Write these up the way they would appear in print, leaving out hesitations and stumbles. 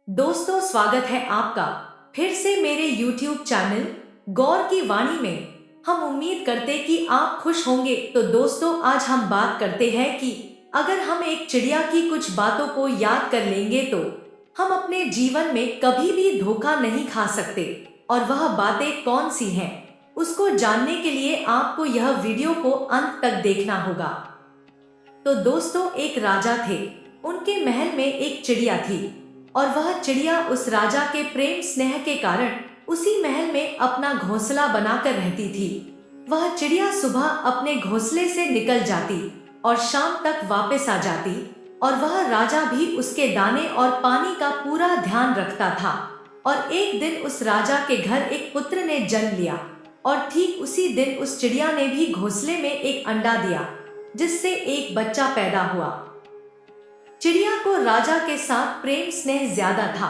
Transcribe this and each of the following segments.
दोस्तों, स्वागत है आपका फिर से मेरे YouTube चैनल गौर की वाणी में। हम उम्मीद करते कि आप खुश होंगे। तो दोस्तों, आज हम बात करते हैं कि अगर हम एक चिड़िया की कुछ बातों को याद कर लेंगे तो हम अपने जीवन में कभी भी धोखा नहीं खा सकते। और वह बातें कौन सी हैं, उसको जानने के लिए आपको यह वीडियो को अंत तक देखना होगा। तो दोस्तों, एक राजा थे। उनके महल में एक चिड़िया थी और वह चिड़िया उस राजा के प्रेम स्नेह के कारण उसी महल में अपना घोंसला बनाकर रहती थी। वह चिड़िया सुबह अपने घोंसले से निकल जाती और शाम तक वापस आ जाती, और वह राजा भी उसके दाने और पानी का पूरा ध्यान रखता था। और एक दिन उस राजा के घर एक पुत्र ने जन्म लिया, और ठीक उसी दिन उस चिड़िया ने भी घोंसले में एक अंडा दिया, जिससे एक बच्चा पैदा हुआ। चिड़िया को राजा के साथ प्रेम स्नेह ज्यादा था,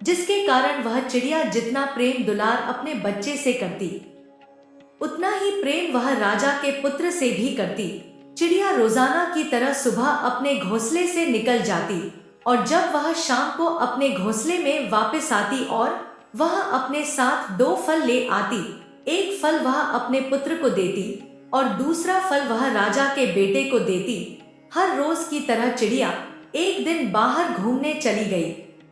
जिसके कारण वह चिड़िया जितना प्रेम दुलार अपने बच्चे से करती, उतना ही प्रेम वह राजा के पुत्र से भी करती। चिड़िया रोजाना की तरह सुबह अपने घोंसले से निकल जाती, और जब वह शाम को अपने घोंसले में वापस आती और वह अपने साथ दो फल ले आती। एक फल वह अपने पुत्र को देती और दूसरा फल वह राजा के बेटे को देती। हर रोज की तरह चिड़िया एक दिन बाहर घूमने चली गई।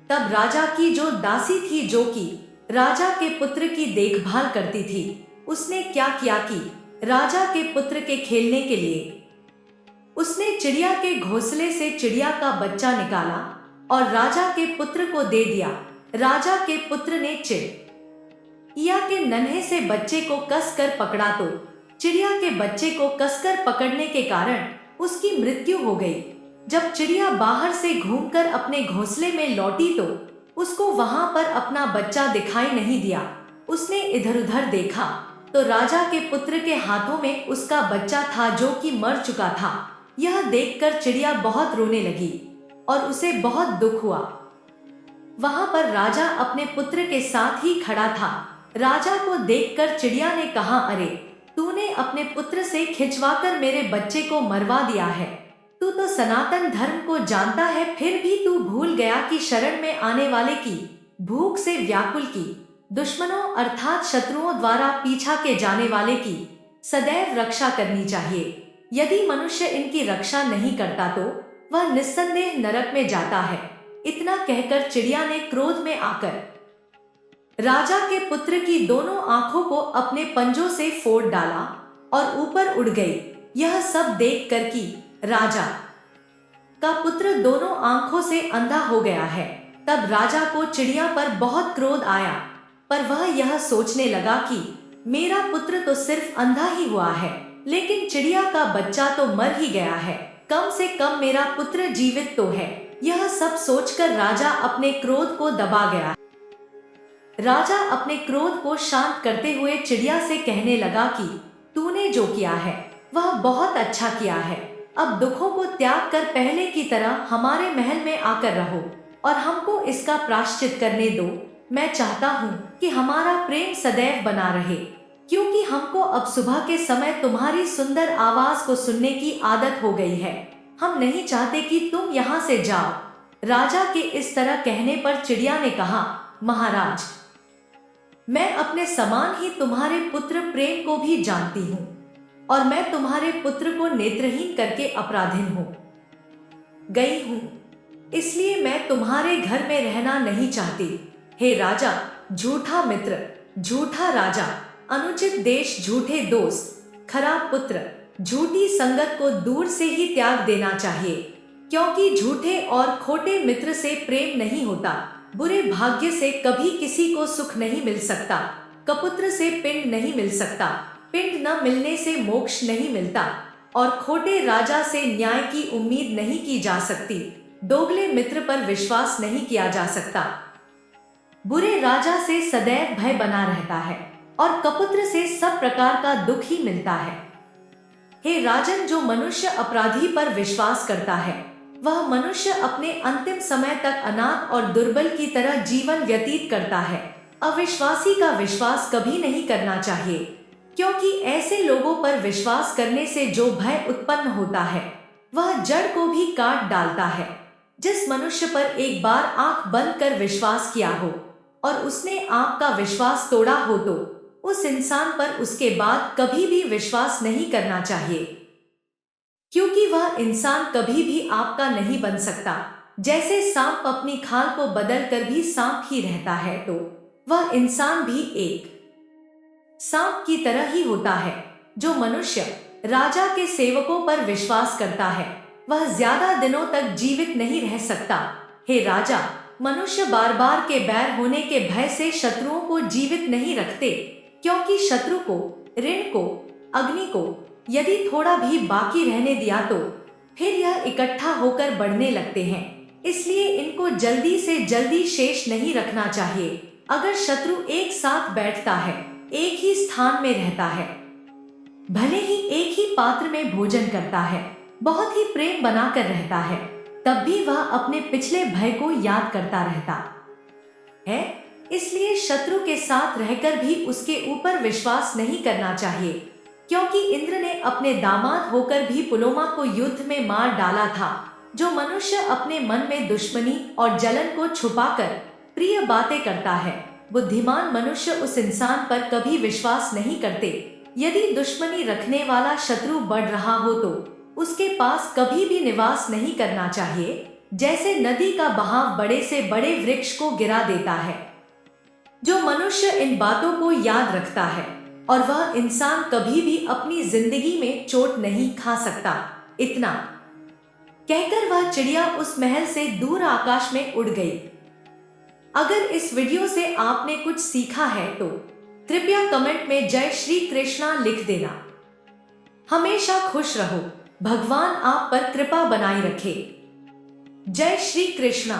तब राजा की जो दासी थी, जो कि राजा के पुत्र की देखभाल करती थी, उसने क्या किया कि राजा के पुत्र के खेलने के लिए उसने चिड़िया के घोंसले से चिड़िया का बच्चा निकाला और राजा के पुत्र को दे दिया। राजा के पुत्र ने चिड़िया के नन्हे से बच्चे को कसकर पकड़ा, तो चिड़िया के बच्चे को कसकर पकड़ने के कारण उसकी मृत्यु हो गई। जब चिड़िया बाहर से घूमकर अपने घोंसले में लौटी तो उसको वहां पर अपना बच्चा दिखाई नहीं दिया। उसने इधर उधर देखा तो राजा के पुत्र के हाथों में उसका बच्चा था, जो कि मर चुका था। यह देखकर चिड़िया बहुत रोने लगी और उसे बहुत दुख हुआ। वहां पर राजा अपने पुत्र के साथ ही खड़ा था। राजा को देखकर चिड़िया ने कहा, अरे, तूने अपने पुत्र से खिंचवाकर मेरे बच्चे को मरवा दिया है। तू तो सनातन धर्म को जानता है, फिर भी तू भूल गया कि शरण में आने वाले की, भूख से व्याकुल की, दुश्मनों अर्थात शत्रुओं द्वारा पीछा के जाने वाले की सदैव रक्षा करनी चाहिए। यदि मनुष्य इनकी रक्षा नहीं करता तो वह निस्संदेह नरक में जाता है। इतना कहकर चिड़िया ने क्रोध में आकर राजा के पुत्र की दोनों आंखों को अपने पंजों से फोड़ डाला और ऊपर उड़ गई। यह सब देखकर कि राजा का पुत्र दोनों आंखों से अंधा हो गया है, तब राजा को चिड़िया पर बहुत क्रोध आया। पर वह यह सोचने लगा कि मेरा पुत्र तो सिर्फ अंधा ही हुआ है, लेकिन चिड़िया का बच्चा तो मर ही गया है। कम से कम मेरा पुत्र जीवित तो है। यह सब सोचकर राजा अपने क्रोध को दबा गया। राजा अपने क्रोध को शांत करते हुए चिड़िया से कहने लगा कि तूने जो किया है वह बहुत अच्छा किया है। अब दुखों को त्याग कर पहले की तरह हमारे महल में आकर रहो और हमको इसका प्रायश्चित करने दो। मैं चाहता हूँ कि हमारा प्रेम सदैव बना रहे, क्योंकि हमको अब सुबह के समय तुम्हारी सुंदर आवाज को सुनने की आदत हो गई है। हम नहीं चाहते कि तुम यहाँ से जाओ। राजा के इस तरह कहने पर चिड़िया ने कहा, महाराज, मैं अपने समान ही तुम्हारे पुत्र प्रेम को भी जानती हूँ, और मैं तुम्हारे पुत्र को नेत्रहीन करके अपराधीन हो गई हूँ, इसलिए मैं तुम्हारे घर में रहना नहीं चाहती। हे राजा, झूठा मित्र, झूठा राजा, अनुचित देश, झूठे दोस्त, खराब पुत्र, झूठी संगत को दूर से ही त्याग देना चाहिए, क्योंकि झूठे और खोटे मित्र से प्रेम नहीं होता। बुरे भाग्य से कभी किसी को सुख नहीं मिल सकता। कपुत्र से पिंड नहीं मिल सकता। पिंड न मिलने से मोक्ष नहीं मिलता, और खोटे राजा से न्याय की उम्मीद नहीं की जा सकती। दोगले मित्र पर विश्वास नहीं किया जा सकता। बुरे राजा से सदैव भय बना रहता है, और कपुत्र से सब प्रकार का दुख ही मिलता है। हे राजन, जो मनुष्य अपराधी पर विश्वास करता है, वह मनुष्य अपने अंतिम समय तक अनाथ और दुर्बल की तरह जीवन व्यतीत करता है। अविश्वासी का विश्वास कभी नहीं करना चाहिए, क्योंकि ऐसे लोगों पर विश्वास करने से जो भय उत्पन्न होता है वह जड़ को भी काट डालता है। जिस मनुष्य पर एक बार आंख बंद कर विश्वास किया हो और उसने आपका विश्वास तोड़ा हो तो उस इंसान पर उसके बाद कभी भी विश्वास नहीं करना चाहिए, क्योंकि वह इंसान कभी भी आपका नहीं बन सकता। जैसे सांप अपनी खाल को बदल कर भी सांप ही रहता है, तो वह इंसान भी एक सांप की तरह ही होता है। जो मनुष्य राजा के सेवकों पर विश्वास करता है वह ज्यादा दिनों तक जीवित नहीं रह सकता। हे राजा, मनुष्य बार बार के बैर होने के भय से शत्रुओं को जीवित नहीं रखते, क्योंकि शत्रु को, ऋण को, अग्नि को यदि थोड़ा भी बाकी रहने दिया तो फिर यह इकट्ठा होकर बढ़ने लगते हैं। इसलिए इनको जल्दी से जल्दी शेष नहीं रखना चाहिए। अगर शत्रु एक साथ बैठता है, एक ही स्थान में रहता है, भले ही एक ही पात्र में भोजन करता है, बहुत ही प्रेम बनाकर रहता है, तब भी वह अपने पिछले भय को याद करता रहता है। इसलिए शत्रु के साथ रहकर भी उसके ऊपर विश्वास नहीं करना चाहिए, क्योंकि इंद्र ने अपने दामाद होकर भी पुलोमा को युद्ध में मार डाला था। जो मनुष्य अपने मन में दुश्मनी और जलन को छुपाकर प्रिय बातें करता है, बुद्धिमान मनुष्य उस इंसान पर कभी विश्वास नहीं करते। यदि दुश्मनी रखने वाला शत्रु बढ़ रहा हो तो उसके पास कभी भी निवास नहीं करना चाहिए। जैसे नदी का बहाव बड़े से बड़े वृक्ष को गिरा देता है। जो मनुष्य इन बातों को याद रखता है और वह इंसान कभी भी अपनी जिंदगी में चोट नहीं खा सकता। इतना कहकर वह चिड़िया उस महल से दूर आकाश में उड़ गई। अगर इस वीडियो से आपने कुछ सीखा है तो कृपया कमेंट में जय श्री कृष्णा लिख देना। हमेशा खुश रहो, भगवान आप पर कृपा बनाई रखे। जय श्री कृष्णा।